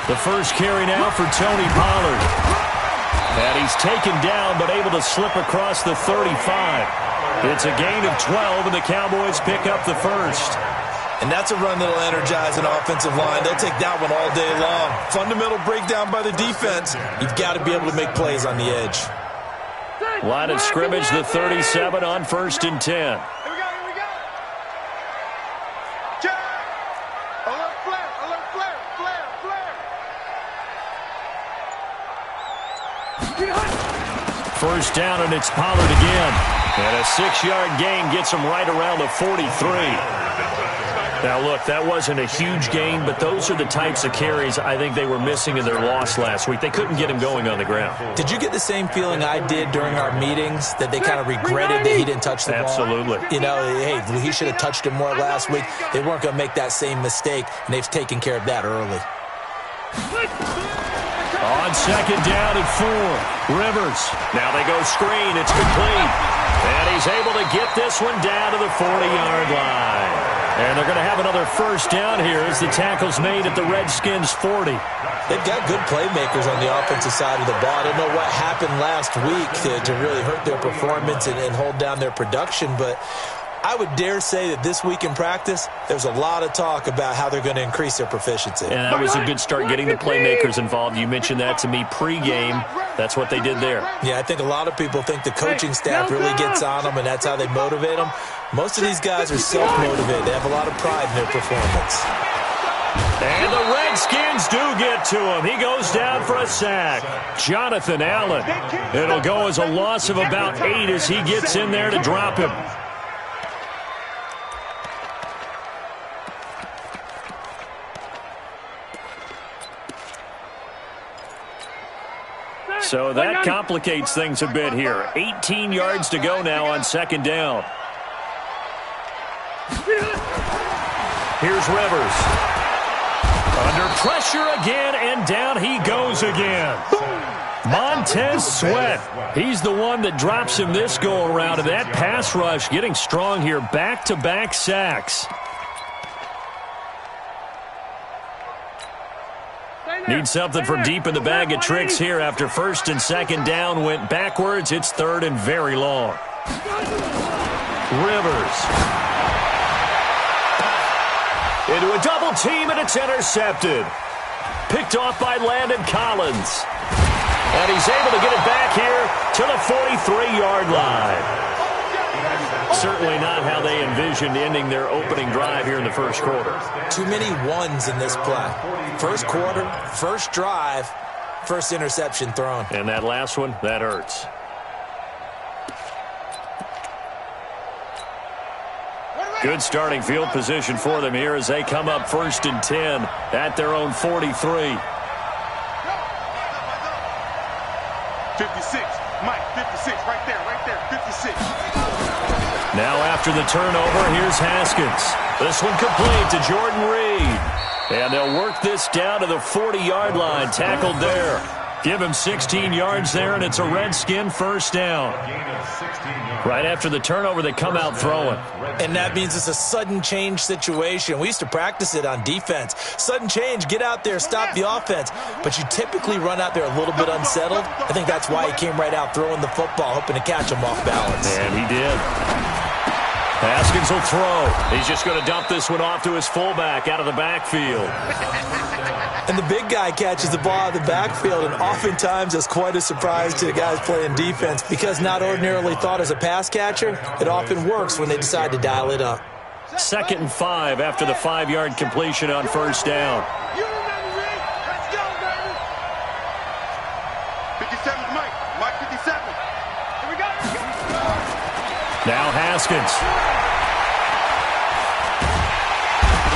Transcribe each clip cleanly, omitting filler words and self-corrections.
The first carry now for Tony Pollard. And he's taken down but able to slip across the 35. It's a gain of 12, and the Cowboys pick up the first. And that's a run that'll energize an offensive line. They'll take that one all day long. Fundamental breakdown by the defense. You've got to be able to make plays on the edge. Line of scrimmage, the 37 on 1st and 10. Here we go. Check. Alert flare. First down, and it's Pollard again. And a 6-yard gain gets him right around the 43. Now, look, that wasn't a huge gain, but those are the types of carries I think they were missing in their loss last week. They couldn't get him going on the ground. Did you get the same feeling I did during our meetings, that they kind of regretted that he didn't touch the ball? Absolutely. You know, hey, he should have touched it more last week. They weren't going to make that same mistake, and they've taken care of that early. On 2nd down and 4, Rivers. Now they go screen. It's complete. And he's able to get this one down to the 40-yard line. And they're going to have another first down here as the tackle's made at the Redskins' 40. They've got good playmakers on the offensive side of the ball. I don't know what happened last week to really hurt their performance and hold down their production, but I would dare say that this week in practice, there's a lot of talk about how they're going to increase their proficiency. And that was a good start, getting the playmakers involved. You mentioned that to me pregame. That's what they did there. Yeah, I think a lot of people think the coaching staff really gets on them, and that's how they motivate them. Most of these guys are self-motivated. They have a lot of pride in their performance. And the Redskins do get to him. He goes down for a sack. Jonathan Allen. It'll go as a loss of about 8 as he gets in there to drop him. So that complicates things a bit here. 18 yards to go now on 2nd down. Here's Rivers. Under pressure again, and down he goes again. Montez Sweat. He's the one that drops him this go-around, and that pass rush getting strong here. Back-to-back sacks. Need something for deep in the bag of tricks here after 1st and 2nd down went backwards. It's 3rd and very long. Rivers. Into a double team, and it's intercepted. Picked off by Landon Collins. And he's able to get it back here to the 43-yard line. Certainly not how they envisioned ending their opening drive here in the first quarter. Too many ones in this play. First quarter, first drive, first interception thrown. And that last one, that hurts. Good starting field position for them here as they come up 1st and 10 at their own 43. 56, Mike, 56, right there, 56. Now after the turnover, here's Haskins. This one complete to Jordan Reed. And they'll work this down to the 40-yard line, tackled there. Give him 16 yards there, and it's a Redskin first down. Right after the turnover, they come out throwing. And that means it's a sudden change situation. We used to practice it on defense. Sudden change, get out there, stop the offense. But you typically run out there a little bit unsettled. I think that's why he came right out throwing the football, hoping to catch him off balance. And he did. Haskins will throw. He's just going to dump this one off to his fullback out of the backfield. And the big guy catches the ball out of the backfield, and oftentimes that's quite a surprise to the guys playing defense because not ordinarily thought as a pass catcher, it often works when they decide to dial it up. 2nd and 5 after the 5-yard completion on 1st down. 57, Mike 57. Here we go. Now Haskins.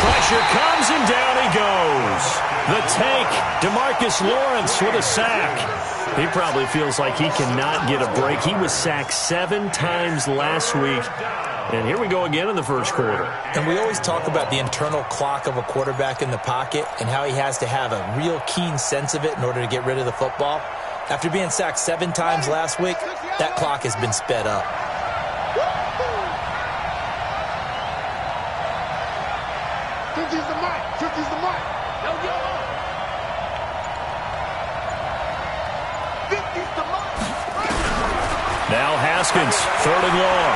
Pressure comes, and down he goes. The tank, DeMarcus Lawrence with a sack. He probably feels like he cannot get a break. He was sacked 7 times last week. And here we go again in the first quarter. And we always talk about the internal clock of a quarterback in the pocket and how he has to have a real keen sense of it in order to get rid of the football. After being sacked 7 times last week, that clock has been sped up. Fifty's the mic. Now Haskins, 3rd and long.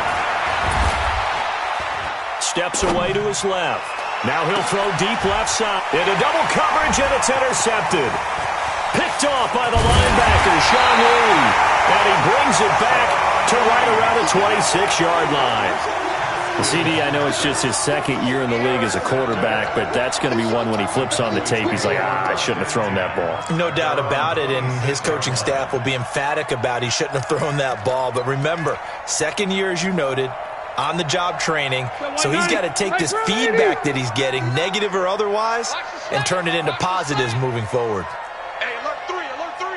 Steps away to his left. Now he'll throw deep left side. Into double coverage, and it's intercepted. Picked off by the linebacker, Sean Lee. And he brings it back to right around the 26-yard line. The CD, I know it's just his 2nd year in the league as a quarterback, but that's going to be one when he flips on the tape, he's like, I shouldn't have thrown that ball. No doubt about it, and his coaching staff will be emphatic about he shouldn't have thrown that ball. But remember, 2nd year, as you noted, on-the-job training, so he's got to take this feedback that he's getting, negative or otherwise, and turn it into positives moving forward. Hey, alert 3, alert 3.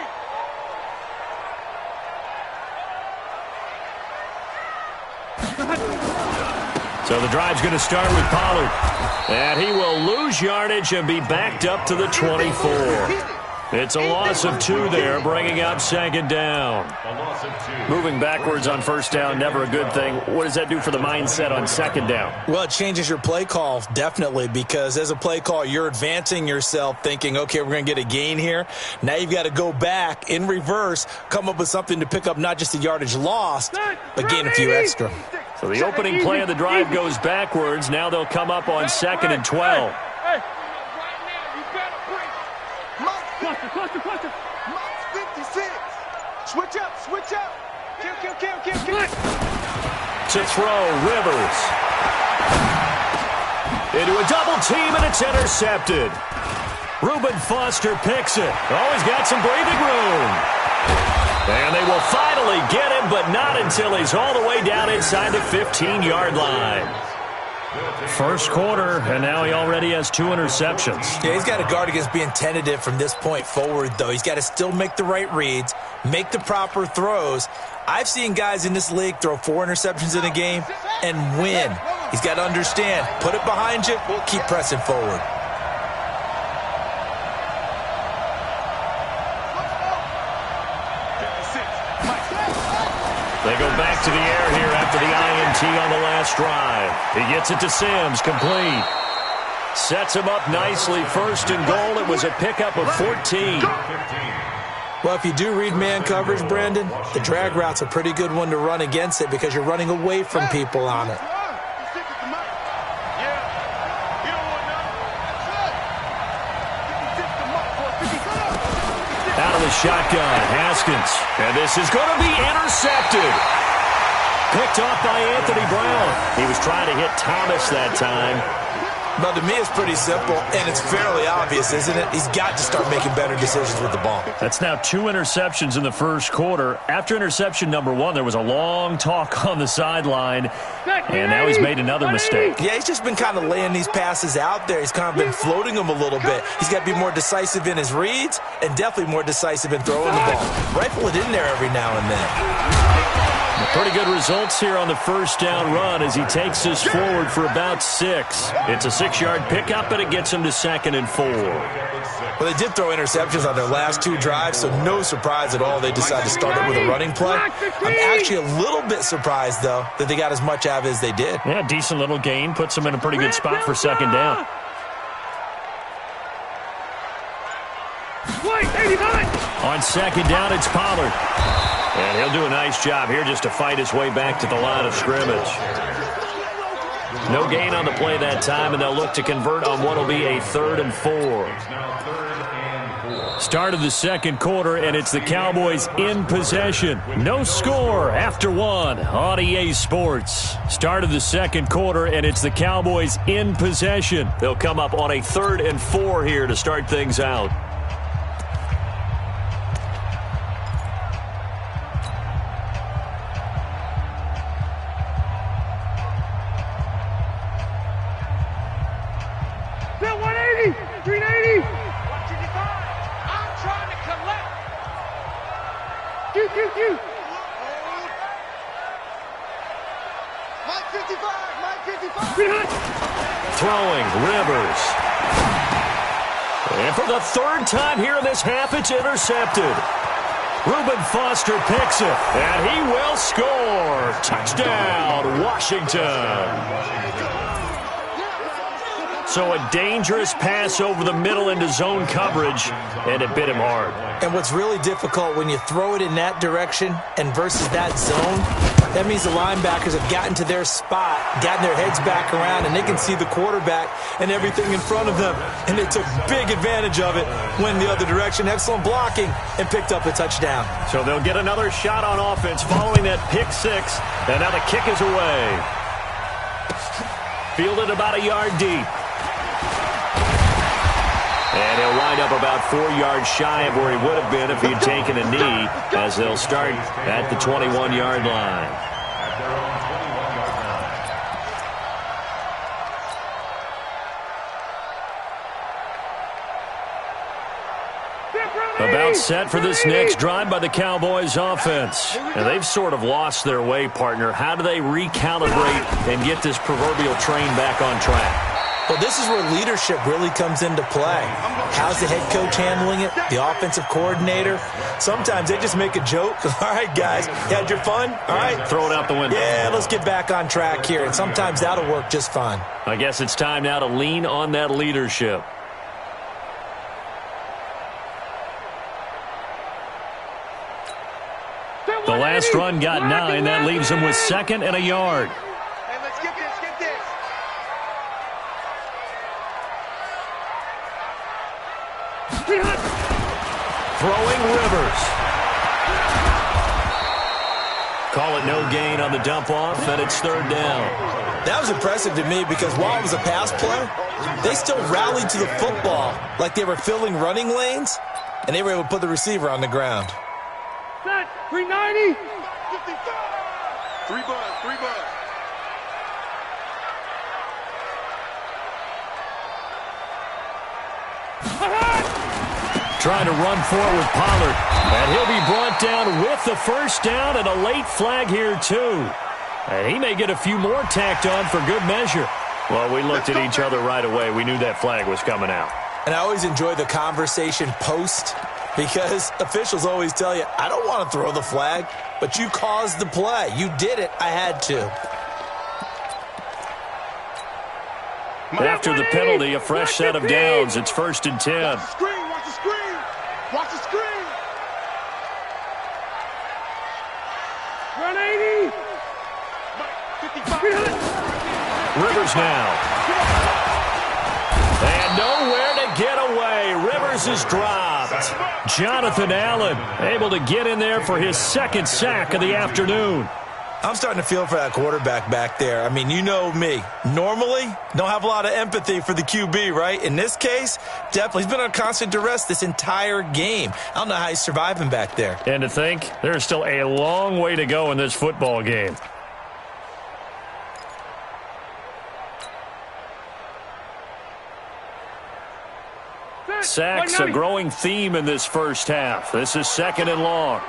So the drive's going to start with Pollard. And he will lose yardage and be backed up to the 24. It's a loss of 2 there, bringing up 2nd down. Moving backwards on 1st down, never a good thing. What does that do for the mindset on 2nd down? Well, it changes your play call, definitely, because as a play call, you're advancing yourself thinking, okay, we're going to get a gain here. Now you've got to go back in reverse, come up with something to pick up not just the yardage lost, but gain a few extra. So the opening play of the drive goes backwards. Now they'll come up on 2nd and 12. Mike 56. Switch up, switch up. Kill. To throw, Rivers. Into a double team, and it's intercepted. Reuben Foster picks it. Oh, he's got some breathing room. And they will finally get him, but not until he's all the way down inside the 15-yard line. First quarter, and now he already has 2 interceptions. Yeah, he's got to guard against being tentative from this point forward, though. He's got to still make the right reads, make the proper throws. I've seen guys in this league throw 4 interceptions in a game and win. He's got to understand, put it behind you, keep pressing forward. They go back to the air here after the INT on the last drive. He gets it to Sims, complete. Sets him up nicely, 1st and goal. It was a pickup of 14. Well, if you do read man coverage, Brandon, the drag route's a pretty good one to run against it because you're running away from people on it. Out of the shotgun, Haskins. And this is going to be intercepted. Picked off by Anthony Brown. He was trying to hit Thomas that time. But to me, it's pretty simple, and it's fairly obvious, isn't it? He's got to start making better decisions with the ball. That's now 2 interceptions in the first quarter. After interception number 1, there was a long talk on the sideline, and now he's made another mistake. Yeah, he's just been kind of laying these passes out there. He's kind of been floating them a little bit. He's got to be more decisive in his reads and definitely more decisive in throwing the ball. Rifle it in there every now and then. Pretty good results here on the first down run as he takes us forward for about 6. It's a 6-yard pickup, and it gets him to 2nd and 4. Well, they did throw interceptions on their last 2 drives, so no surprise at all they decided to start it with a running play. I'm actually a little bit surprised, though, that they got as much out of it as they did. Yeah, decent little gain. Puts them in a pretty good spot for 2nd down. On 2nd down, it's Pollard. And he'll do a nice job here just to fight his way back to the line of scrimmage. No gain on the play that time, and they'll look to convert on what will be a 3rd and 4. Start of the second quarter, and it's the Cowboys in possession. No score after 1 on EA Sports. Start of the second quarter, and it's the Cowboys in possession. They'll come up on a 3rd and 4 here to start things out. Throwing, Rivers. And for the 3rd time here in this half, it's intercepted. Reuben Foster picks it, and he will score. Touchdown, Washington. So a dangerous pass over the middle into zone coverage, and it bit him hard. And what's really difficult when you throw it in that direction and versus that zone, that means the linebackers have gotten to their spot, gotten their heads back around, and they can see the quarterback and everything in front of them. And they took big advantage of it, went the other direction, excellent blocking, and picked up a touchdown. So they'll get another shot on offense following that pick six, and now the kick is away. Fielded about a yard deep. And he'll wind up about 4 yards shy of where he would have been if he had taken a knee, as they'll start at the 21-yard line. About set for this next drive by the Cowboys offense. And they've sort of lost their way, partner. How do they recalibrate and get this proverbial train back on track? Well, this is where leadership really comes into play. How's the head coach handling it? The offensive coordinator? Sometimes they just make a joke. All right, guys, you had your fun? All right. Throw it out the window. Yeah, let's get back on track here. And sometimes that'll work just fine. I guess it's time now to lean on that leadership. The last run got 9. That leaves him with 2nd and a yard. Hey, let's get this, get this. Throwing Rivers. Call it no gain on the dump off, and it's 3rd down. That was impressive to me because while it was a pass play, they still rallied to the football like they were filling running lanes, and they were able to put the receiver on the ground. Set, 390. 3 buzz, 3 buzz. Trying to run forward with Pollard. And he'll be brought down with the 1st down and a late flag here, too. And he may get a few more tacked on for good measure. Well, we looked at each other right away. We knew that flag was coming out. And I always enjoy the conversation post because officials always tell you, I don't want to throw the flag, but you caused the play. You did it. I had to. After the penalty, a fresh set of downs. It's 1st and 10. Watch the screen, watch the screen. Watch the screen. Run 80. 55. Rivers now. And nowhere to get away. Rivers is dropped. Jonathan Allen able to get in there for his 2nd sack of the afternoon. I'm starting to feel for that quarterback back there. I mean, you know me. Normally, don't have a lot of empathy for the QB, right? In this case, definitely. He's been on constant duress this entire game. I don't know how he's surviving back there. And to think, there's still a long way to go in this football game. Sacks, a growing theme in this first half. This is 2nd and long.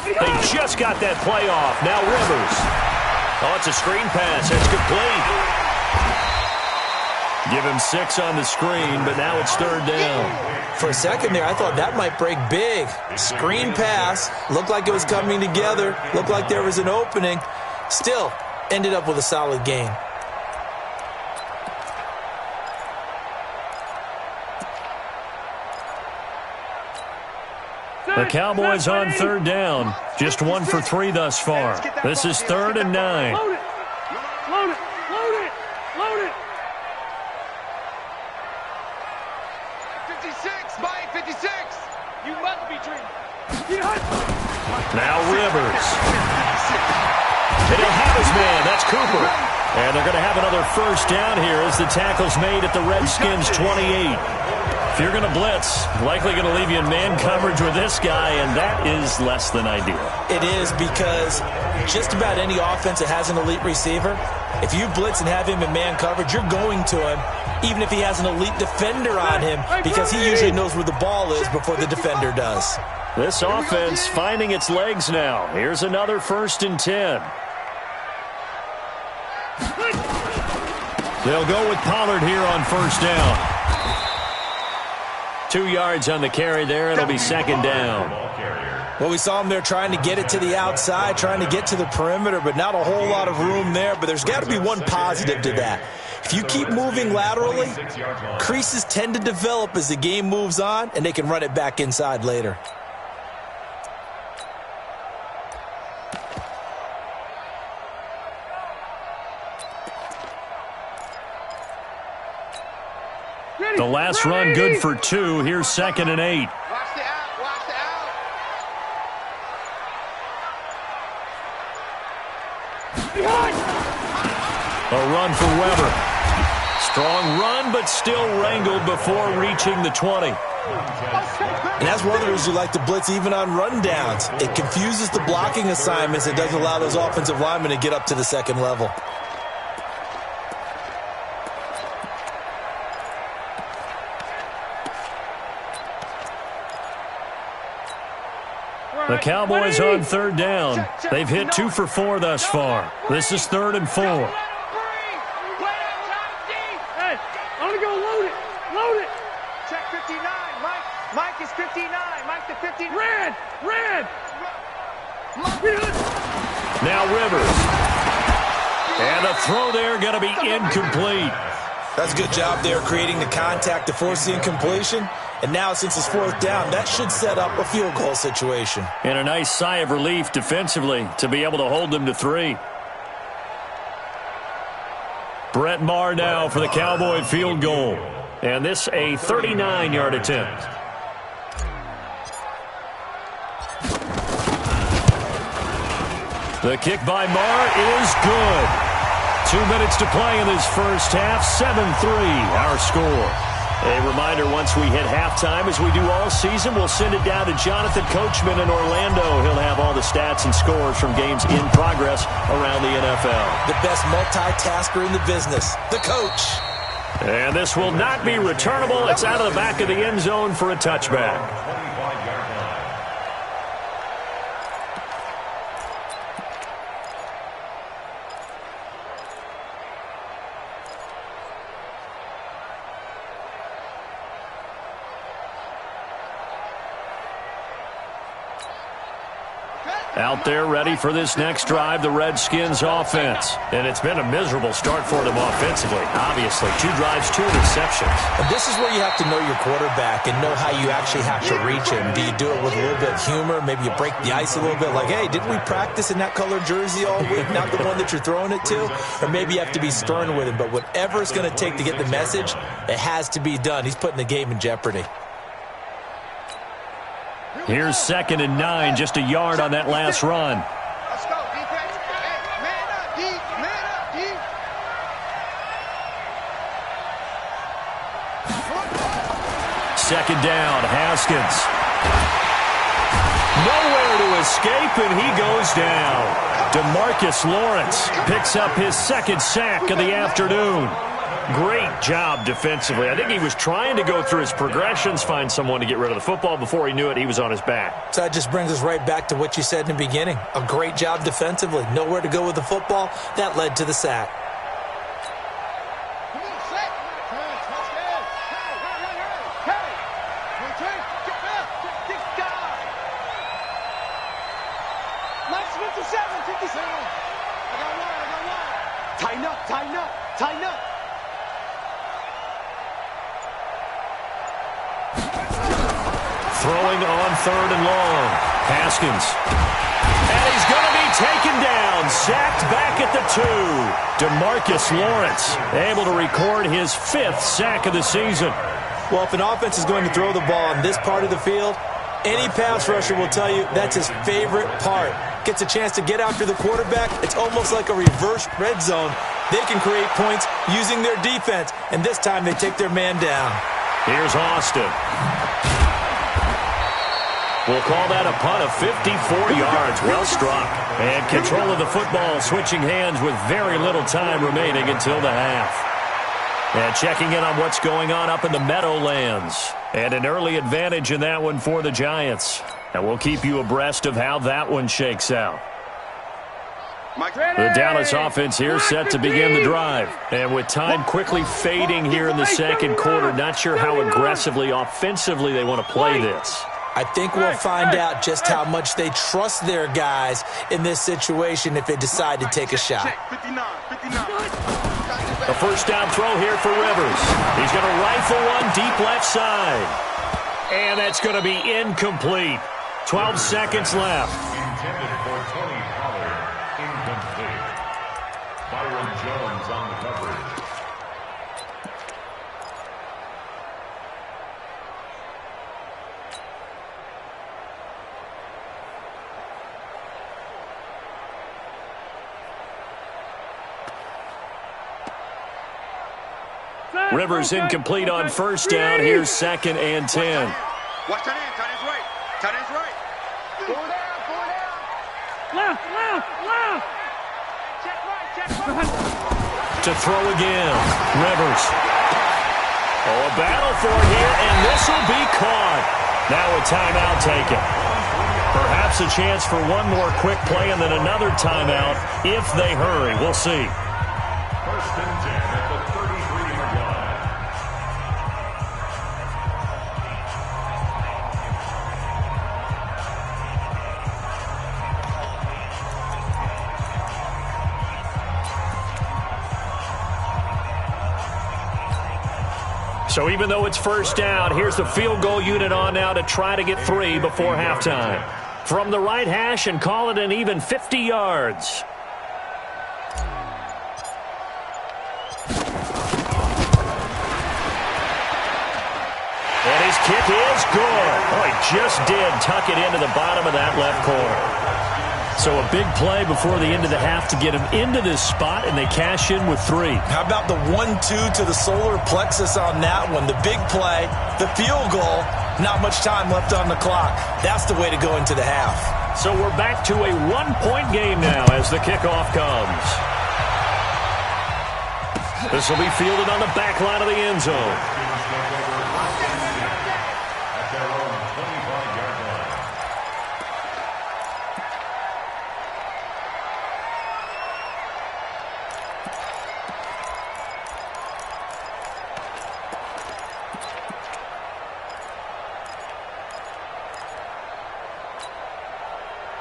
They just got that play off. Now Rivers. Oh, it's a screen pass. It's complete. Give him 6 on the screen, but now it's 3rd down. For a second there, I thought that might break big. Screen pass. Looked like it was coming together. Looked like there was an opening. Still, ended up with a solid gain. The Cowboys on 3rd down. Just 1 for 3 thus far. This is 3rd and 9. Load it. Load it. Load it. Load it. 56. Mike, 56. You must be dreaming. Now Rivers. And he'll have his man. That's Cooper. And they're going to have another 1st down here as the tackle's made at the Redskins' 28. If you're going to blitz, likely going to leave you in man coverage with this guy, and that is less than ideal. It is because just about any offense that has an elite receiver, if you blitz and have him in man coverage, you're going to him, even if he has an elite defender on him, because he usually knows where the ball is before the defender does. This offense finding its legs now. Here's another 1st and 10. They'll go with Pollard here on 1st down. 2 yards on the carry there. It'll be 2nd down. Well, we saw him there trying to get it to the outside, trying to get to the perimeter, but not a whole lot of room there. But there's got to be one positive to that. If you keep moving laterally, creases tend to develop as the game moves on, and they can run it back inside later. The last run good for 2. Here's 2nd and 8. Watch the out. Watch the out. A run for Weber. Strong run, but still wrangled before reaching the 20. And that's one of the reasons you like to blitz even on rundowns. It confuses the blocking assignments. It doesn't allow those offensive linemen to get up to the second level. The Cowboys on 3rd down. They've hit 2 for 4 thus far. This is 3rd and 4. Hey, I'm going to go load it. Load it. Check 59. Mike is 59. Mike to 59. Red. Now Rivers. And the throw there going to be incomplete. That's a good job there creating the contact to force the incompletion. And now, since it's 4th down, that should set up a field goal situation. And a nice sigh of relief defensively to be able to hold them to 3. Brett Maher now for the Cowboy field goal. And this a 39-yard attempt. The kick by Maher is good. 2 minutes to play in this first half. 7-3 our score. A reminder, once we hit halftime, as we do all season, we'll send it down to Jonathan Coachman in Orlando. He'll have all the stats and scores from games in progress around the NFL. The best multitasker in the business, the coach. And this will not be returnable. It's out of the back of the end zone for a touchback. Out there ready for this next drive, the Redskins offense. And it's been a miserable start for them offensively, obviously. 2 drives, 2 interceptions. And this is where you have to know your quarterback and know how you actually have to reach him. Do you do it with a little bit of humor? Maybe you break the ice a little bit like, hey, didn't we practice in that colored jersey all week, not the one that you're throwing it to? Or maybe you have to be stern with him. But whatever it's going to take to get the message, it has to be done. He's putting the game in jeopardy. Here's 2nd and 9, just a yard on that last run. Let's go, defense. Hey, man up, D. Man up, D. Second down, Haskins. Nowhere to escape, and he goes down. DeMarcus Lawrence picks up his 2nd sack of the afternoon. Great job defensively. I think he was trying to go through his progressions, find someone to get rid of the football. Before he knew it, he was on his back. So that just brings us right back to what you said in the beginning. A great job defensively. Nowhere to go with the football. That led to the sack. Tighten up, tighten up, tighten up. Throwing on 3rd and long. Haskins. And he's going to be taken down. Sacked back at the 2. DeMarcus Lawrence able to record his 5th sack of the season. Well, if an offense is going to throw the ball on this part of the field, any pass rusher will tell you that's his favorite part. Gets a chance to get after the quarterback. It's almost like a reverse red zone. They can create points using their defense, and this time they take their man down. Here's Austin. We'll call that a punt of 54 yards. Well struck. And control of the football, switching hands with very little time remaining until the half. And checking in on what's going on up in the Meadowlands. And an early advantage in that one for the Giants. And we'll keep you abreast of how that one shakes out. The Dallas offense here set to begin the drive. And with time quickly fading here in the second quarter, not sure how aggressively, offensively they want to play this. I think we'll find out just how much they trust their guys in this situation if they decide to take a shot. A first down throw here for Rivers. He's going to rifle one deep left side. And that's going to be incomplete. 12 seconds left. Intended for Tony Pollard. Incomplete. Byron Jones on the coverage. Rivers incomplete on first down. Here's 2nd and 10. Watch that end. Tight end's right. Tight end's right. Four down. Left. Check right. To throw again. Rivers. Oh, a battle for it here, and this will be caught. Now a timeout taken. Perhaps a chance for one more quick play and then another timeout if they hurry. We'll see. 1st and 10 at the 33-yard line. So even though it's first down, here's the field goal unit on now to try to get 3 before halftime. From the right hash and call it an even 50 yards. And his kick is good. Oh, he just did tuck it into the bottom of that left corner. So a big play before the end of the half to get him into this spot, and they cash in with 3. How about the 1-2 to the solar plexus on that one? The big play, the field goal, not much time left on the clock. That's the way to go into the half. So we're back to a 1-point game now as the kickoff comes. This will be fielded on the back line of the end zone.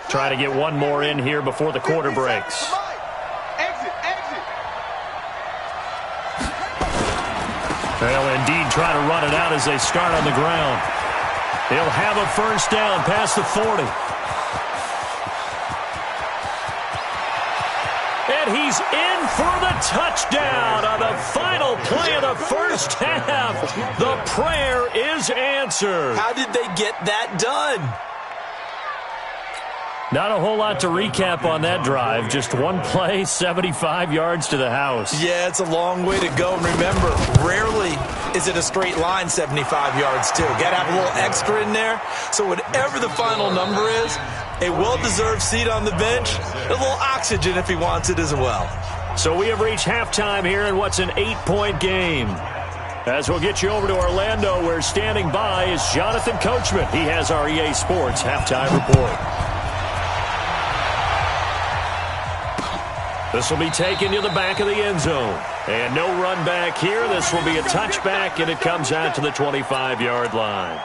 Try to get one more in here before the quarter breaks. Exit. They'll indeed try to run it out as they start on the ground. They'll have a first down past the 40. And he's in for the touchdown on the final play of the first half. The prayer is answered. How did they get that done? Not a whole lot to recap on that drive. Just one play, 75 yards to the house. Yeah, it's a long way to go. And remember, rarely is it a straight line 75 yards, too. Got to have a little extra in there. So whatever the final number is, a well-deserved seat on the bench, a little oxygen if he wants it as well. So we have reached halftime here in what's an 8-point game. As we'll get you over to Orlando, where standing by is Jonathan Coachman. He has our EA Sports halftime report. This will be taken to the back of the end zone. And no run back here. This will be a touchback, and it comes out to the 25-yard line.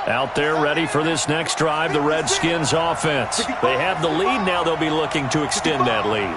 Out there ready for this next drive, the Redskins offense. They have the lead now. They'll be looking to extend that lead.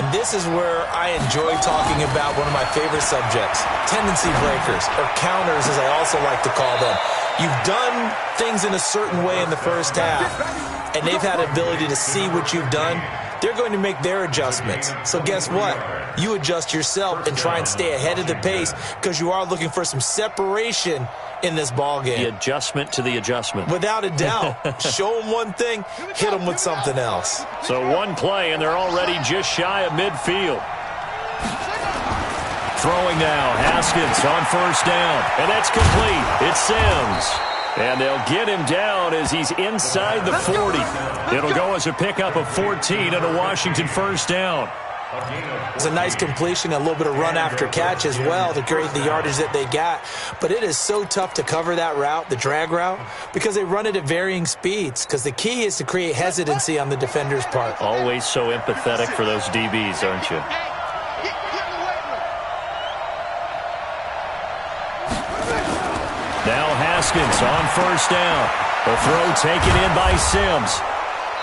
And this is where I enjoy talking about one of my favorite subjects, tendency breakers, or counters as I also like to call them. You've done things in a certain way in the first half, and they've had the ability to see what you've done. They're going to make their adjustments. So guess what? You adjust yourself and try and stay ahead of the pace because you are looking for some separation in this ball game. The adjustment to the adjustment. Without a doubt. Show them one thing, hit them with something else. So one play, and they're already just shy of midfield. Throwing now, Haskins on first down, and that's complete. It's Sims. And they'll get him down as he's inside the 40. It'll go as a pickup of 14 and a Washington first down. It's a nice completion, a little bit of run after catch as well to create the yardage that they got. But it is so tough to cover that route, the drag route, because they run it at varying speeds. Because the key is to create hesitancy on the defender's part. Always so empathetic for those DBs, aren't you? Now Haskins on first down. The throw taken in by Sims.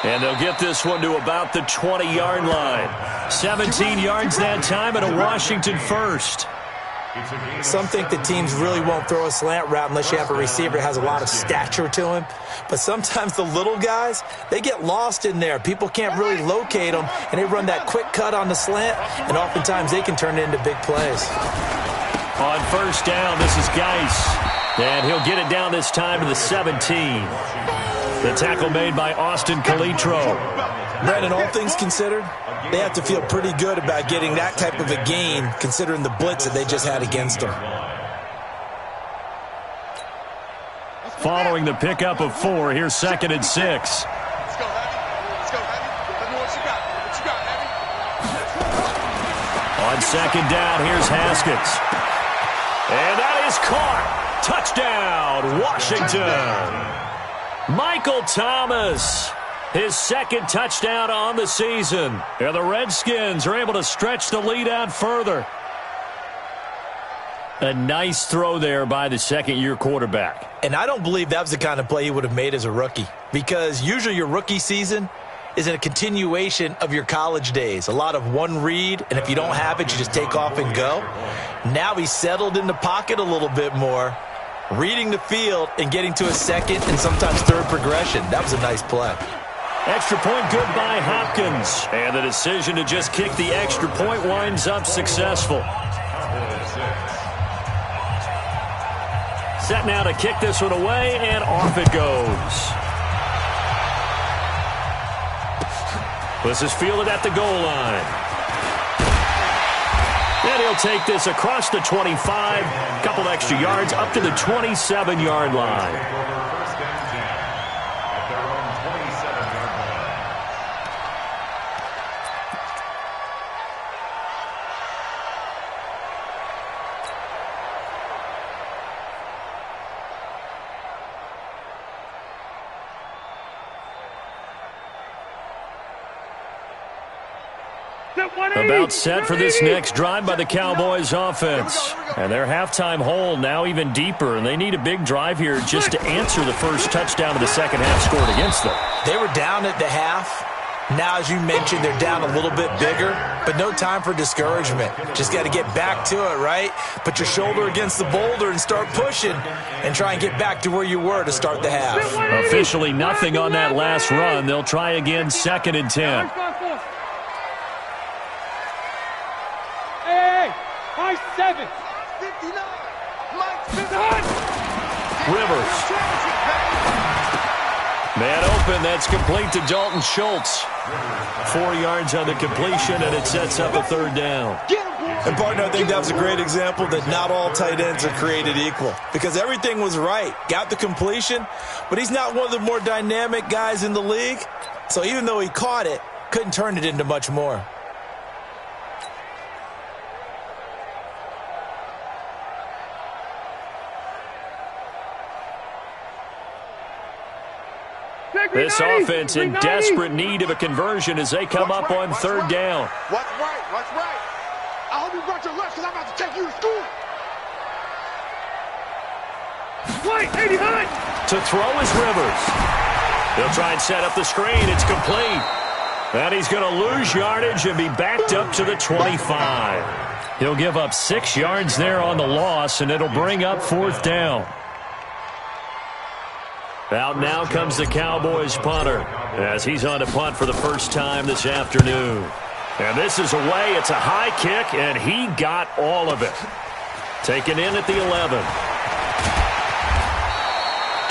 And they'll get this one to about the 20-yard line. 17 yards that time and a Washington first. Some think the teams really won't throw a slant route unless you have a receiver that has a lot of stature to him. But sometimes the little guys, they get lost in there. People can't really locate them, and they run that quick cut on the slant, and oftentimes they can turn it into big plays. On first down, this is Geis. And he'll get it down this time to the 17. The tackle made by Austin Calitro. Brandon, all things considered, they have to feel pretty good about getting that type of a gain considering the blitz that they just had against them. Following the pickup of 4, here's 2nd and 6. Let's go, Heavy. Let's go, Heavy. Let me know what you got. What you got, Heavy? On second down, here's Haskins. And that is caught. Touchdown, Washington. Michael Thomas, his 2nd touchdown on the season. And the Redskins are able to stretch the lead out further. A nice throw there by the second-year quarterback. And I don't believe that was the kind of play he would have made as a rookie, because usually your rookie season is in a continuation of your college days. A lot of one read, and if you don't have it, you just take off and go. Now he's settled in the pocket a little bit more, reading the field and getting to a second and sometimes third progression. That was a nice play. Extra point good by Hopkins. And the decision to just kick the extra point winds up successful. Set now to kick this one away, and off it goes. This is fielded at the goal line. And he'll take this across the 25, couple extra yards up to the 27-yard line. About set for this next drive by the Cowboys offense. And their halftime hole now even deeper, and they need a big drive here just to answer the first touchdown of the second half scored against them. They were down at the half. Now, as you mentioned, they're down a little bit bigger, but no time for discouragement. Just got to get back to it, right? Put your shoulder against the boulder and start pushing and try and get back to where you were to start the half. Officially nothing on that last run. They'll try again 2nd and 10. Mike 7. 59. Mike 59. Rivers. Man open, that's complete to Dalton Schultz. 4 yards on the completion, and it sets up a 3rd down. And, partner, I think that was a great example that not all tight ends are created equal, because everything was right. Got the completion, but he's not one of the more dynamic guys in the league. So even though he caught it, couldn't turn it into much more. This offense in desperate need of a conversion as they come up on 3rd down. What's right? What's right? I hope you brought your lunch because I'm about to take you to school. Right, 89. To throw is Rivers. He'll try and set up the screen. It's complete. And he's going to lose yardage and be backed up to the 25. He'll give up 6 yards there on the loss, and it'll bring up 4th down. Out now comes the Cowboys punter as he's on to punt for the first time this afternoon. And this is away. It's a high kick, and he got all of it. Taken in at the 11.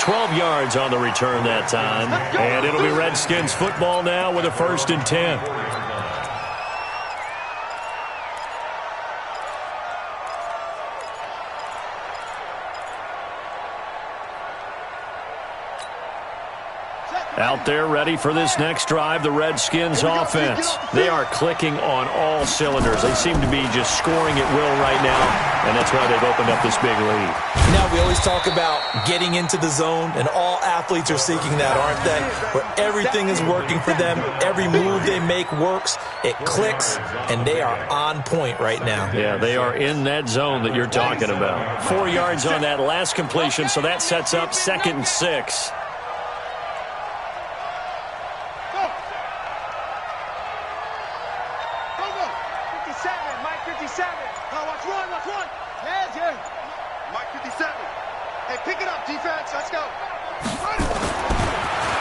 12 yards on the return that time. And it'll be Redskins football now with a 1st and 10. Out there ready for this next drive, the Redskins offense. They are clicking on all cylinders. They seem to be just scoring at will right now, and that's why they've opened up this big lead. Now, we always talk about getting into the zone, and all athletes are seeking that, aren't they? Where everything is working for them. Every move they make works. It clicks, and they are on point right now. Yeah, they are in that zone that you're talking about. 4 yards on that last completion, so that sets up 2nd and 6.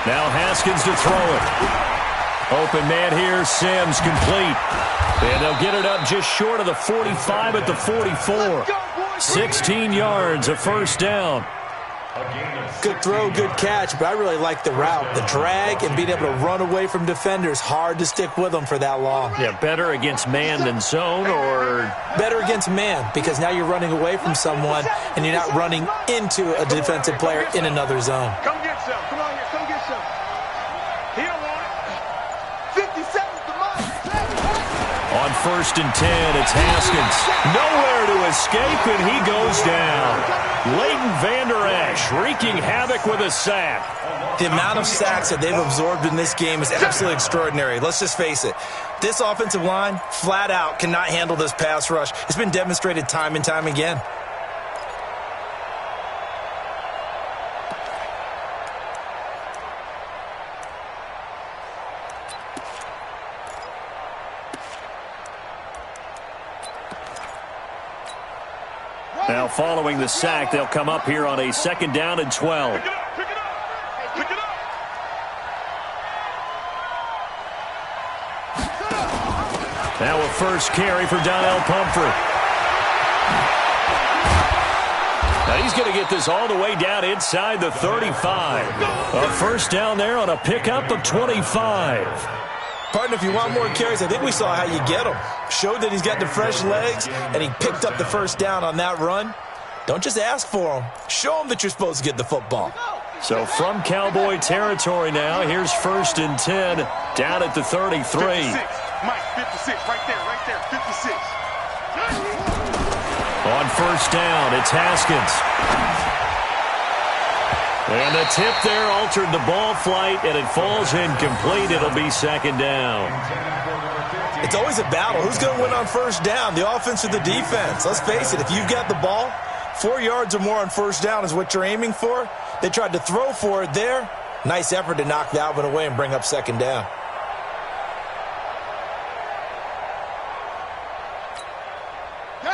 Now Haskins to throw it. Open man here, Sims complete. And they'll get it up just short of the 45 at the 44. 16 yards, a 1st down. Good throw, good catch, but I really like the route. The drag and being able to run away from defenders. Hard to stick with them for that long. Yeah, better against man than zone, or? Better against man, because now you're running away from someone and you're not running into a defensive player in another zone. Come get some. Come on here. Come get some. He don't want it. 57's the mark. On 1st and 10, it's Haskins. Nowhere to escape, and he goes down. Leighton Vander Esch wreaking havoc with a sack. The amount of sacks that they've absorbed in this game is absolutely extraordinary. Let's just face it. This offensive line, flat out, cannot handle this pass rush. It's been demonstrated time and time again. Now following the sack, they'll come up here on a 2nd down and 12. Pick it up. Pick it up. Now a 1st carry for Donnell Pumphrey. Now he's going to get this all the way down inside the 35. A 1st down there on a pickup of 25. Partner, if you want more carries, I think we saw how you get them. Showed that he's got the fresh legs, and he picked up the 1st down on that run. Don't just ask for them. Show them that you're supposed to get the football. So from Cowboy territory now, here's 1st and 10 down at the 33. 56. Mike, 56. Right there. 56. On 1st down, it's Haskins. And the tip there altered the ball flight, and it falls incomplete. It'll be 2nd down. It's always a battle. Who's going to win on 1st down, the offense or the defense? Let's face it, if you've got the ball, 4 yards or more on 1st down is what you're aiming for. They tried to throw for it there. Nice effort to knock that one away and bring up 2nd down.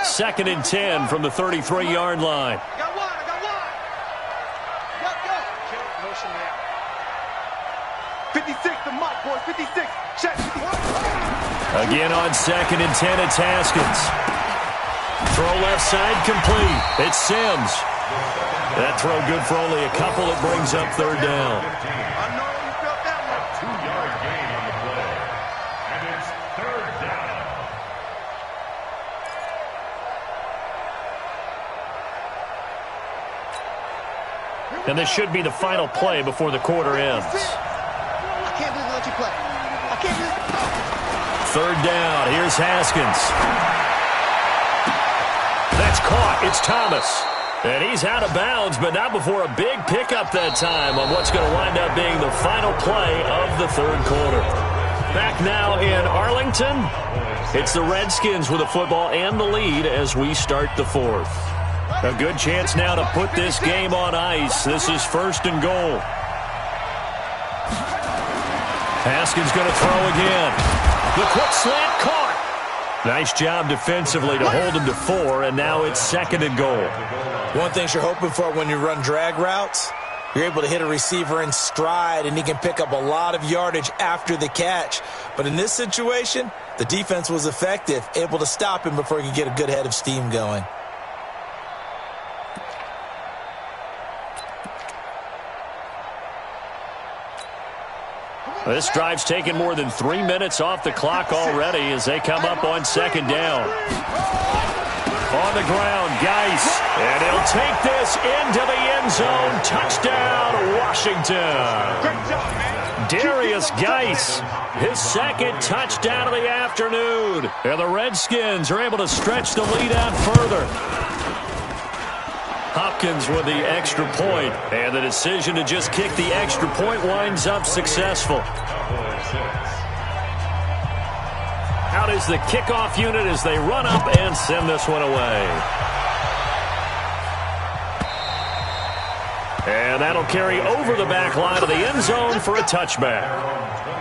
Second and 10 from the 33-yard line. I got one. Go. Motion now. 56, the mark, boys. 56. Check. 51. Again on 2nd and 10, it's Haskins. Throw left side complete. It's Sims. That throw good for only a couple. It brings up 3rd down. I know you felt that one. 2-yard gain on the play. And it's 3rd down. And this should be the final play before the quarter ends. I can't believe they let you play. I can't believe. 3rd down. Here's Haskins. That's caught. It's Thomas. And he's out of bounds, but not before a big pickup that time on what's going to wind up being the final play of the 3rd quarter. Back now in Arlington, it's the Redskins with the football and the lead as we start the 4th. A good chance now to put this game on ice. This is 1st and goal. Haskins going to throw again. The quick slant caught. Nice job defensively to hold him to 4, and now it's 2nd and goal. One thing you're hoping for when you run drag routes, You're able to hit a receiver in stride, and he can pick up a lot of yardage after the catch. But in this situation, the defense was effective, able to stop him before he could get a good head of steam going. This drive's taken more than 3 minutes off the clock already as they come up on second down. On the ground, Geis. And he'll take this into the end zone. Touchdown, Washington. Darius Geis, his second touchdown of the afternoon. And the Redskins are able to stretch the lead out further. Hopkins with the extra point, and the decision to just kick the extra point winds up successful. Out is the kickoff unit as they run up and send this one away. And that'll carry over the back line of the end zone for a touchback.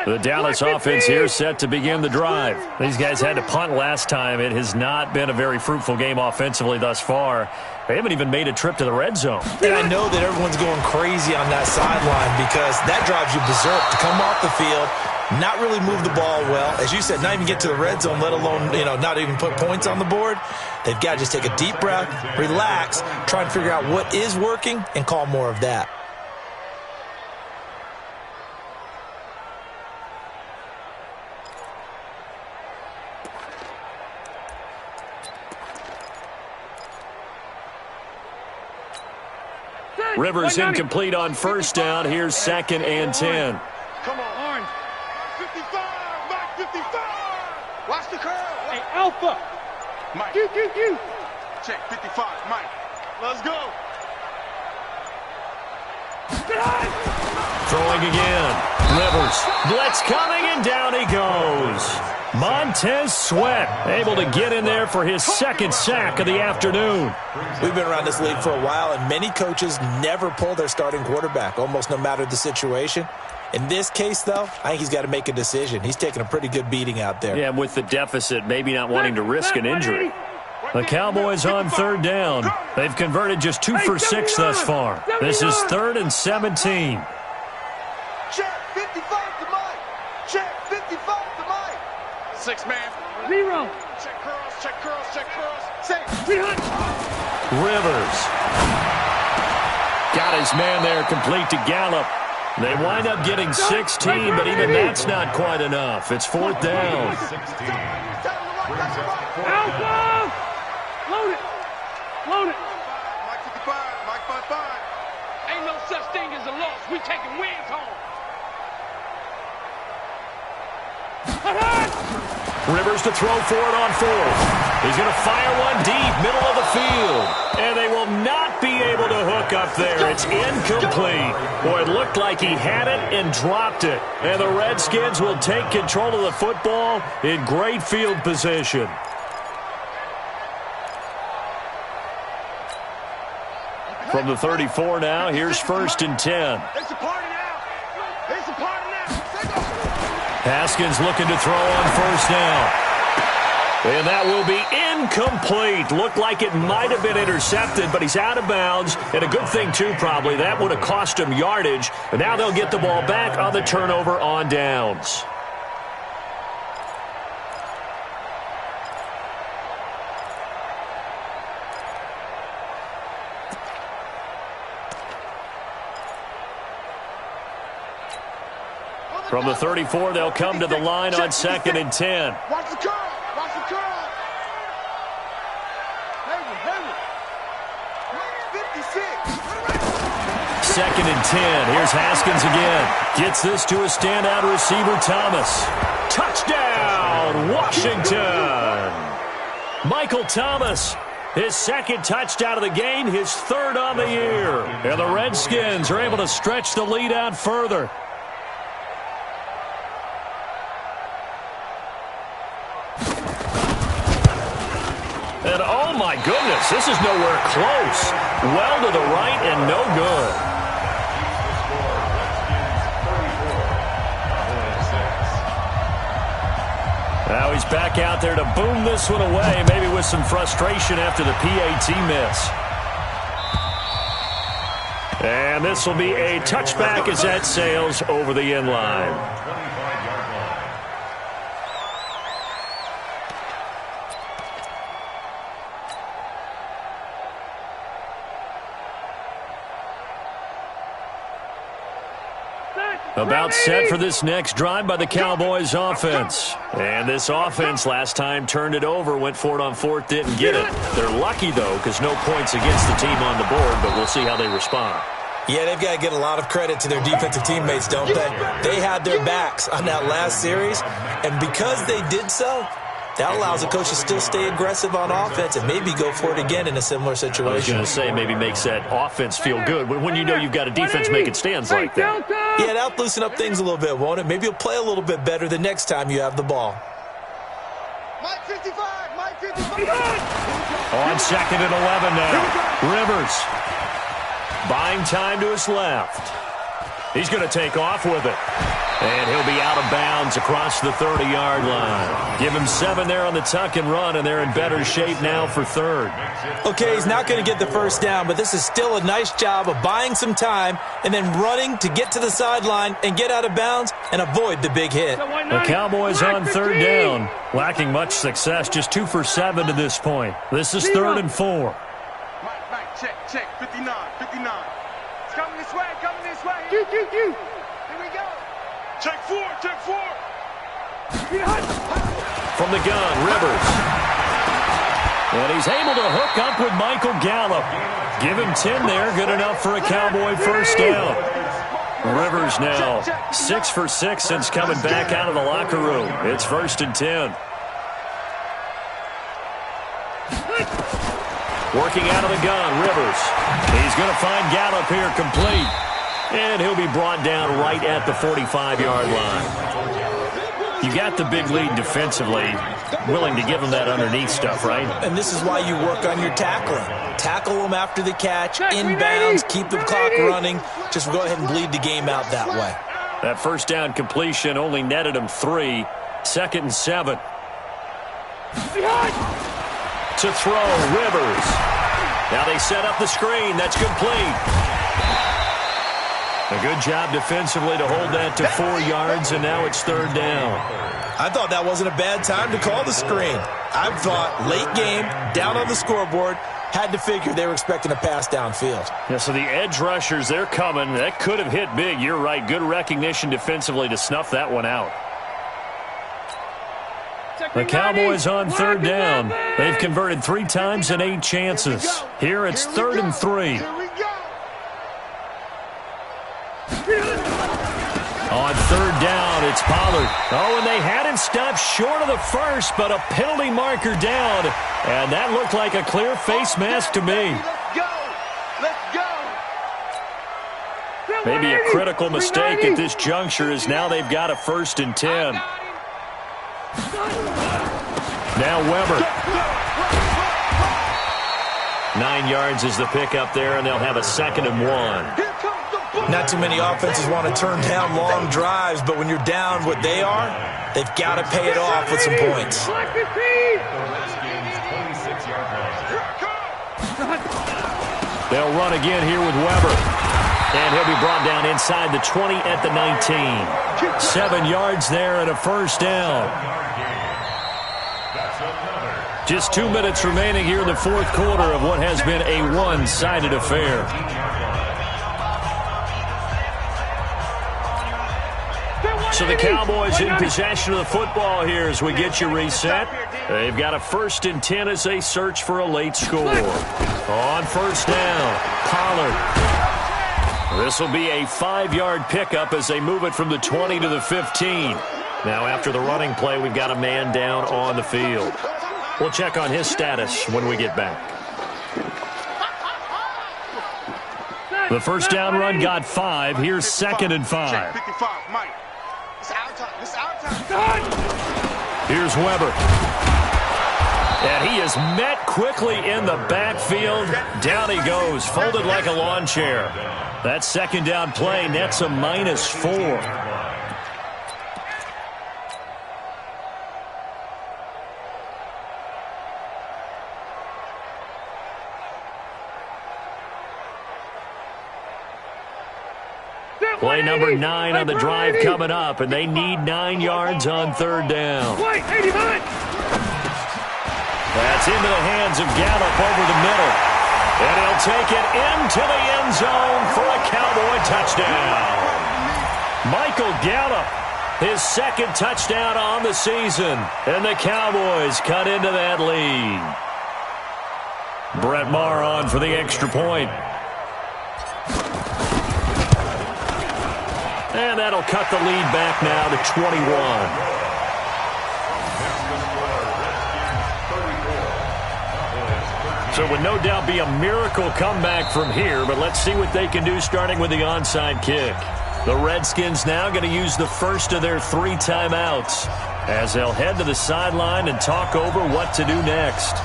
The Dallas offense here set to begin the drive. These guys had to punt last time. It has not been a very fruitful game offensively thus far. They haven't even made a trip to the red zone. And I know that everyone's going crazy on that sideline because that drives you berserk to come off the field, not really move the ball well. As you said, not even get to the red zone, let alone, not even put points on the board. They've got to just take a deep breath, relax, try and figure out what is working, and call more of that. Rivers incomplete on first down. Here's 2nd and 10. Come on, Orange. 55, Mike 55. Watch the curl. Hey, Alpha. Mike. You. Check 55, Mike. Let's go. Throwing again. Rivers. Blitz coming, and down he goes. Montez Sweat able to get in there for his second sack of the afternoon. We've been around this league for a while, and many coaches never pull their starting quarterback, almost no matter the situation. In this case, though, I think he's got to make a decision. He's taking a pretty good beating out there. Yeah, with the deficit, maybe not wanting to risk an injury. The Cowboys on third down. They've converted just 2 for 6 thus far. This is 3rd and 17. Check 55 to Mike. Check 55 to Mike. 6-man. Zero. Check curls. Say. Rivers. Got his man there complete to Gallup. They wind up getting 16, but even that's not quite enough. It's 4th down. Alpha! Load it. Mike 55. Mike 55. Ain't no such thing as a loss. We taking wins home. Rivers to throw for it on 4th. He's going to fire one deep, middle of the field. And they will not be able to hook up there. It's incomplete. Boy, it looked like he had it and dropped it. And the Redskins will take control of the football in great field position. From the 34 now, here's 1st and 10. It's a party now. Haskins looking to throw on first down. And that will be incomplete. Looked like it might have been intercepted, but he's out of bounds. And a good thing, too, probably. That would have cost him yardage. And now they'll get the ball back on the turnover on downs. From the 34, they'll come to the line on 2nd and 10. Watch the curl. Heavy. 56. 2nd and 10. Here's Haskins again. Gets this to a standout receiver, Thomas. Touchdown, Washington. Michael Thomas His second touchdown of the game, his third on the year. And the Redskins are able to stretch the lead out further. And oh my goodness, this is nowhere close. Well to the right and no good. Now he's back out there to boom this one away, maybe with some frustration after the PAT miss. And this will be a touchback as that sails over the end line. About set for this next drive by the Cowboys offense. And this offense last time turned it over, went for it on fourth, didn't get it. They're lucky, though, because no points against the team on the board, but we'll see how they respond. Yeah, they've got to get a lot of credit to their defensive teammates, don't they? They had their backs on that last series, and because they did so, that allows the coach to still stay aggressive on offense and maybe go for it again in a similar situation. I was going to say maybe makes that offense feel good when you know you've got a defense making stands like that. Yeah, that'll loosen up things a little bit, won't it? Maybe you'll play a little bit better the next time you have the ball. Mike 55, Mike 55. On second and 11 now. Rivers buying time to his left. He's going to take off with it. And he'll be out of bounds across the 30-yard line. Give him 7 there on the tuck and run, and they're in better shape now for third. Okay, he's not going to get the first down, but this is still a nice job of buying some time and then running to get to the sideline and get out of bounds and avoid the big hit. The Cowboys on third down, lacking much success, just 2 for 7 to this point. This is 3rd and 4. Mike, check, 59. It's coming this way, Here we go. Check 4. From the gun, Rivers. And he's able to hook up with Michael Gallup. Give him 10 there, good enough for a Cowboy first down. Rivers now 6 for 6 since coming back out of the locker room. It's 1st and 10. Working out of the gun, Rivers. He's going to find Gallup here complete. And he'll be brought down right at the 45-yard line. You got the big lead defensively, willing to give them that underneath stuff, right? And this is why you work on your tackling. Tackle them after the catch, inbounds, keep the clock running. Just go ahead and bleed the game out that way. That first down completion only netted him 3. 2nd and 7. To throw, Rivers. Now they set up the screen. That's complete. A good job defensively to hold that to 4 yards, and now it's 3rd down. I thought that wasn't a bad time to call the screen. I thought late game, down on the scoreboard, had to figure they were expecting a pass downfield. Yeah, so the edge rushers, they're coming. That could have hit big. You're right. Good recognition defensively to snuff that one out. The Cowboys on 3rd down. They've converted 3 times in 8 chances. Here it's 3rd and 3. On 3rd down, it's Pollard. Oh, and they had him stopped short of the first, but a penalty marker down. And that looked like a clear face mask to me. Let's go. Maybe a critical mistake at this juncture is now they've got a 1st and 10. Now Weber. 9 yards is the pickup there, and they'll have a 2nd and 1. Not too many offenses want to turn down long drives, but when you're down what they are, they've got to pay it off with some points. They'll run again here with Weber. And he'll be brought down inside the 20 at the 19. 7 yards there and a 1st down. Just 2 minutes remaining here in the 4th quarter of what has been a one-sided affair. So the Cowboys in possession of the football here as we get you reset. They've got a 1st and 10 as they search for a late score. On 1st down, Pollard. This will be a 5-yard pickup as they move it from the 20 to the 15. Now after the running play, we've got a man down on the field. We'll check on his status when we get back. The first down run got 5. Here's 2nd and 5. 55, Mike. It's our time. It's our time. Here's Weber. And he is met quickly in the backfield. Down he goes, folded like a lawn chair. That 2nd down play nets a -4. Play number 9 on the drive coming up, and they need 9 yards on 3rd down. That's into the hands of Gallup over the middle. And he'll take it into the end zone for a Cowboy touchdown. Michael Gallup, his 2nd touchdown on the season. And the Cowboys cut into that lead. Brett Maher on for the extra point. And that'll cut the lead back now to 21. So it would no doubt be a miracle comeback from here, but let's see what they can do starting with the onside kick. The Redskins now going to use the first of their 3 timeouts as they'll head to the sideline and talk over what to do next.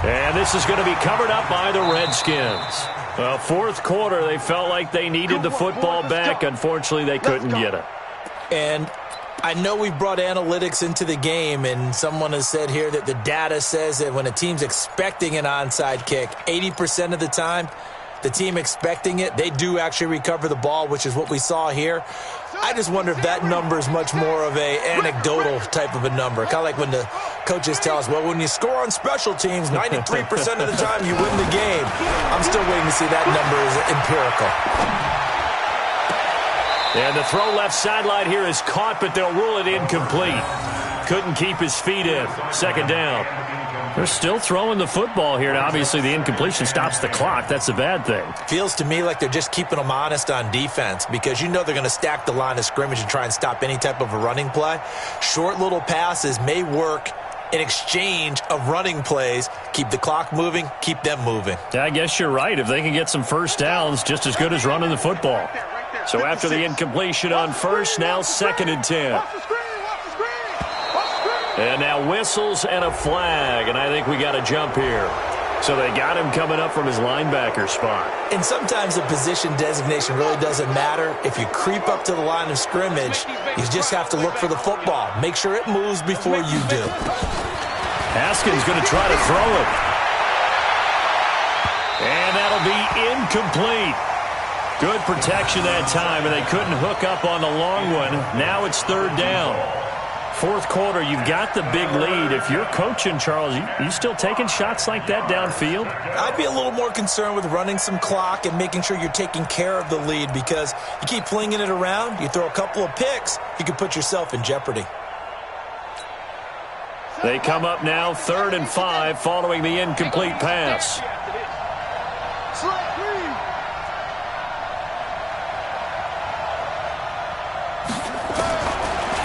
And this is going to be covered up by the Redskins. Well, 4th quarter, they felt like they needed the football back. Unfortunately, they couldn't get it. And I know we've brought analytics into the game, and someone has said here that the data says that when a team's expecting an onside kick, 80% of the time, the team expecting it, they do actually recover the ball, which is what we saw here. I just wonder if that number is much more of a anecdotal type of a number. Kind of like when the coaches tell us, well, when you score on special teams, 93% of the time you win the game. I'm still waiting to see that number is empirical. And the throw left sideline here is caught, but they'll rule it incomplete. Couldn't keep his feet in. 2nd down. They're still throwing the football here, and obviously the incompletion stops the clock. That's a bad thing. Feels to me like they're just keeping them honest on defense because you know they're going to stack the line of scrimmage and try and stop any type of a running play. Short little passes may work in exchange of running plays. Keep the clock moving, keep them moving. Yeah, I guess you're right. If they can get some first downs, just as good as running the football. So after the incompletion on first, now 2nd and 10. And now whistles and a flag, and I think we got a jump here. So they got him coming up from his linebacker spot. And sometimes the position designation really doesn't matter. If you creep up to the line of scrimmage, you just have to look for the football. Make sure it moves before you do. Haskins going to try to throw it. And that'll be incomplete. Good protection that time, and they couldn't hook up on the long one. Now it's 3rd down. 4th quarter, you've got the big lead. If you're coaching, Charles, you still taking shots like that downfield? I'd be a little more concerned with running some clock and making sure you're taking care of the lead because you keep flinging it around, you throw a couple of picks, you can put yourself in jeopardy. They come up now 3rd and 5 following the incomplete pass.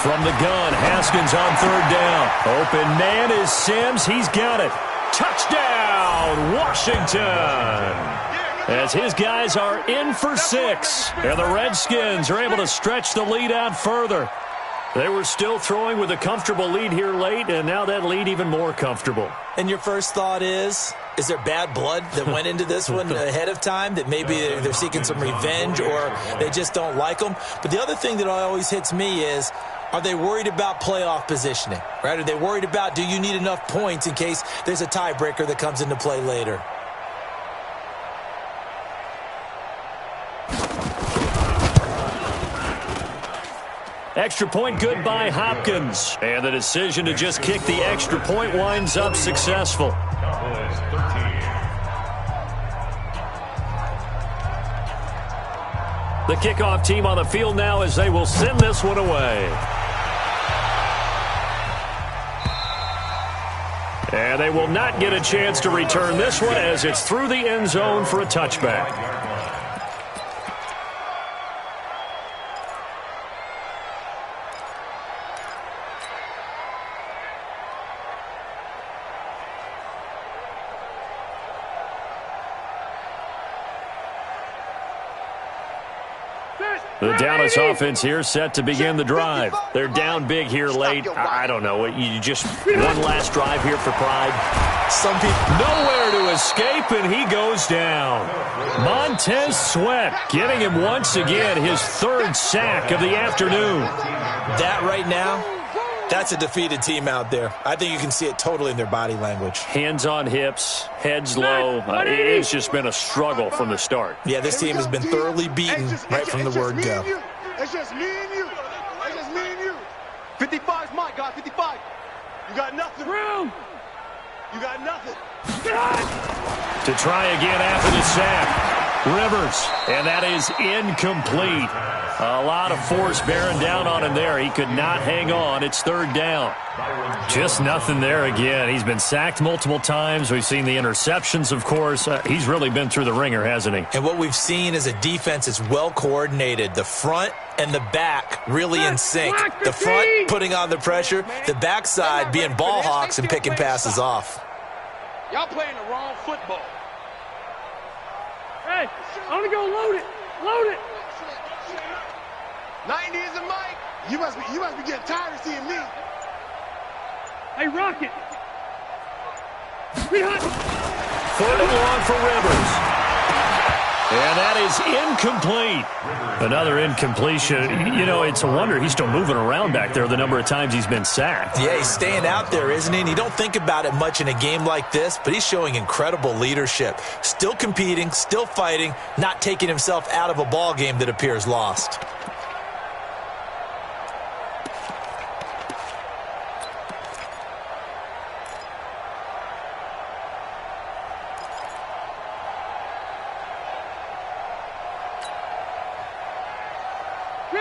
From the gun, Haskins on 3rd down. Open man is Sims. He's got it. Touchdown, Washington. As his guys are in for 6. And the Redskins are able to stretch the lead out further. They were still throwing with a comfortable lead here late, and now that lead even more comfortable. And your first thought is there bad blood that went into this one ahead of time, that maybe they're seeking some revenge or they just don't like them? But the other thing that always hits me is, are they worried about playoff positioning, right? Are they worried about, do you need enough points in case there's a tiebreaker that comes into play later? Extra point good by Hopkins. And the decision to just kick the extra point winds up successful. The kickoff team on the field now as they will send this one away. And they will not get a chance to return this one as it's through the end zone for a touchback. The Dallas offense here set to begin the drive. They're down big here late. I don't know. You just one last drive here for pride. Some people nowhere to escape, and he goes down. Montez Sweat giving him once again his third sack of the afternoon. That right now, that's a defeated team out there. I think you can see it totally in their body language. Hands on hips, heads low. It's just been a struggle from the start. Yeah, this team has been thoroughly beaten right from the word go. It's just me and you. It's just me and you. 55's Mike, God. 55. You got nothing. Room. You got nothing. To try again after the sack. Rivers, and that is incomplete. A lot of force bearing down on him there. He could not hang on. It's third down. Just nothing there again. He's been sacked multiple times. We've seen the interceptions, of course. He's really been through the ringer, hasn't he? And what we've seen is a defense that's well coordinated. The front and the back really in sync. The front putting on the pressure. The backside being ball hawks and picking passes off. Y'all playing the wrong football. Hey, I'm gonna go load it. Load it. 90 is a mic. You must be getting tired of seeing me. Hey, Rocket. Third and long for Rivers. And that is incomplete. Another incompletion. You know, it's a wonder he's still moving around back there the number of times he's been sacked. Yeah, he's staying out there, isn't he? And you don't think about it much in a game like this, but he's showing incredible leadership. Still competing, still fighting, not taking himself out of a ball game that appears lost.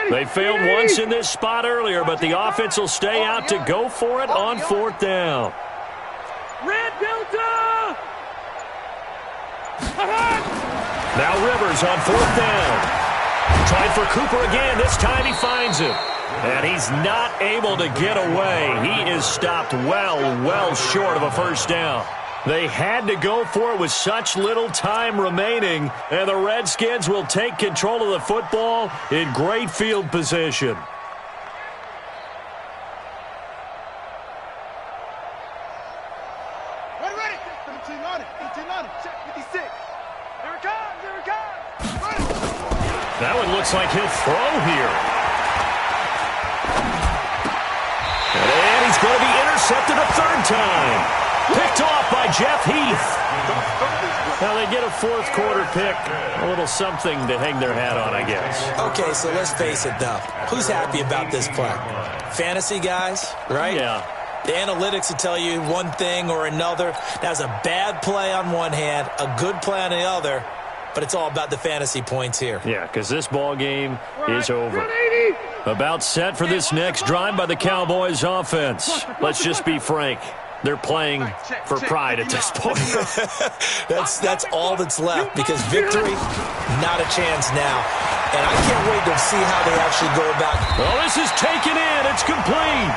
They failed once in this spot earlier, but the offense will stay out to go for it on fourth down. Red Delta! Now Rivers on fourth down. Trying for Cooper again. This time he finds him. And he's not able to get away. He is stopped well short of a first down. They had to go for it with such little time remaining, and the Redskins will take control of the football in great field position. Ready. 17 on it. 18 on it. Check 56. Here it comes. Here it comes. Ready. That one looks like he'll throw here. And he's going to be intercepted a third time. Picked off by Jeff Heath. Now they get a fourth quarter pick. A little something to hang their hat on, I guess. Okay, so let's face it, though. Who's happy about this play? Fantasy guys, right? Yeah. The analytics will tell you one thing or another. That's a bad play on one hand, a good play on the other, but it's all about the fantasy points here. Yeah, because this ball game is over. About set for this next drive by the Cowboys offense. Let's just be frank. They're playing for pride at this point. That's all that's left, because victory, not a chance now. And I can't wait to see how they actually go about. Well, this is taken in. It's complete.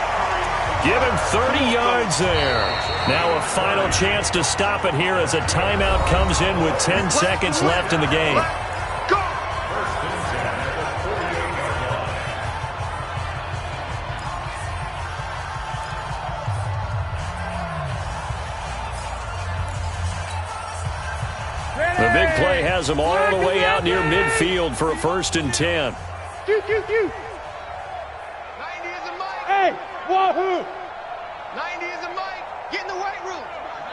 Give him 30 yards there. Now a final chance to stop it here as a timeout comes in with 10 seconds left in the game. The big play has them all the way out near midfield for a 1st and 10. 90 is a mic. Hey, wahoo! 90 is a mic. Get in the weight room.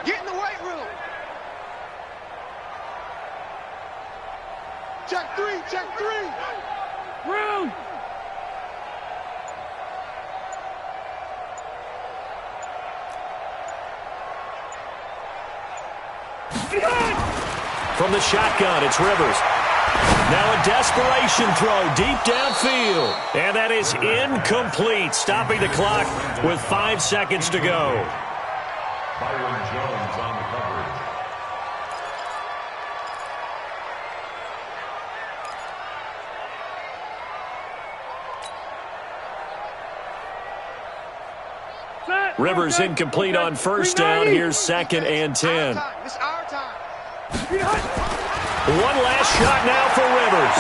Get in the weight room. Check 3. Check 3. Room. From the shotgun, it's Rivers. Now a desperation throw deep downfield. And that is incomplete, stopping the clock with 5 seconds to go. Byron Rivers incomplete on first down. Here's 2nd and 10. It's our time. One last shot now for Rivers.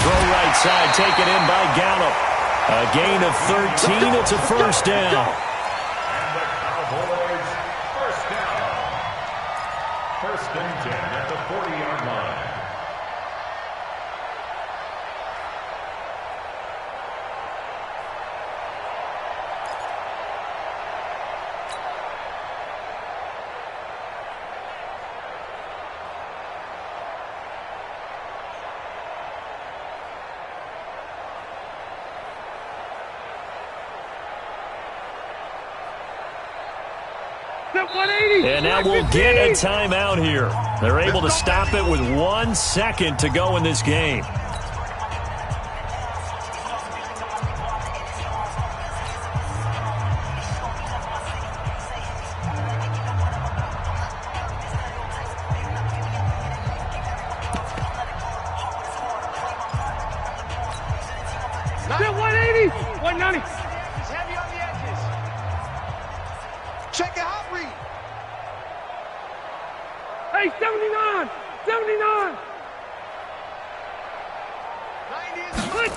Throw right side, taken in by Gallup. A gain of 13. It's a first down. And the Cowboys first down. 1st and 10 at the 40-yard line. And now we'll get a timeout here. They're able to stop it with 1 second to go in this game. Still 180. 190. He's heavy on the edges. Check it out, read. Hey, 79. 79. 90 is a good.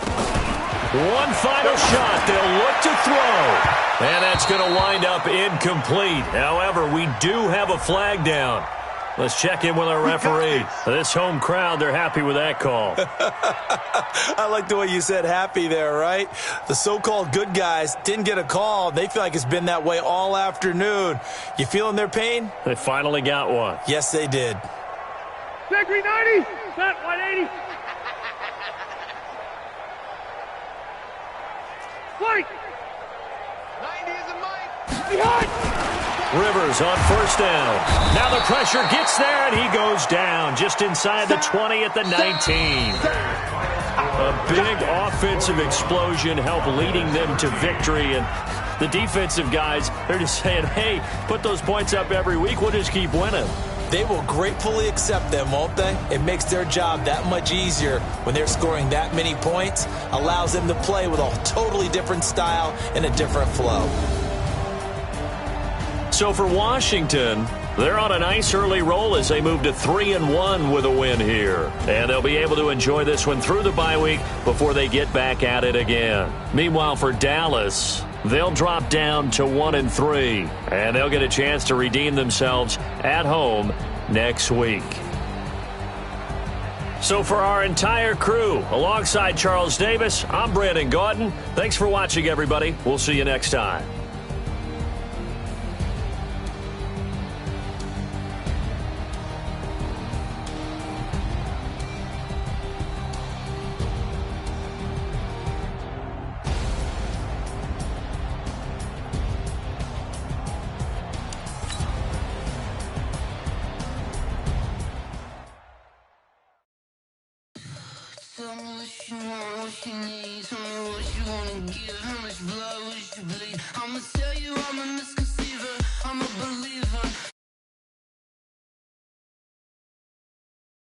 One final shot. They'll look to throw. And that's going to wind up incomplete. However, we do have a flag down. Let's check in with our referee. This home crowd, they're happy with that call. I like the way you said happy there, right? The so-called good guys didn't get a call. They feel like it's been that way all afternoon. You feeling their pain? They finally got one. Yes, they did. Check 390. Set 180. Mike. 90 is a Mike. Behind. Rivers on first down. Now the pressure gets there, and he goes down just inside the 20 at the 19. A big offensive explosion helped leading them to victory, and the defensive guys, they're just saying, hey, put those points up every week. We'll just keep winning. They will gratefully accept them, won't they? It makes their job that much easier when they're scoring that many points, allows them to play with a totally different style and a different flow. So for Washington, they're on a nice early roll as they move to 3-1 with a win here. And they'll be able to enjoy this one through the bye week before they get back at it again. Meanwhile, for Dallas, they'll drop down to 1-3. And they'll get a chance to redeem themselves at home next week. So for our entire crew, alongside Charles Davis, I'm Brandon Gaudin. Thanks for watching, everybody. We'll see you next time. Tell me what you want, what you need. Tell me what you wanna give, how much blood would you bleed? I'ma tell you I'm a misconceiver, I'm a believer.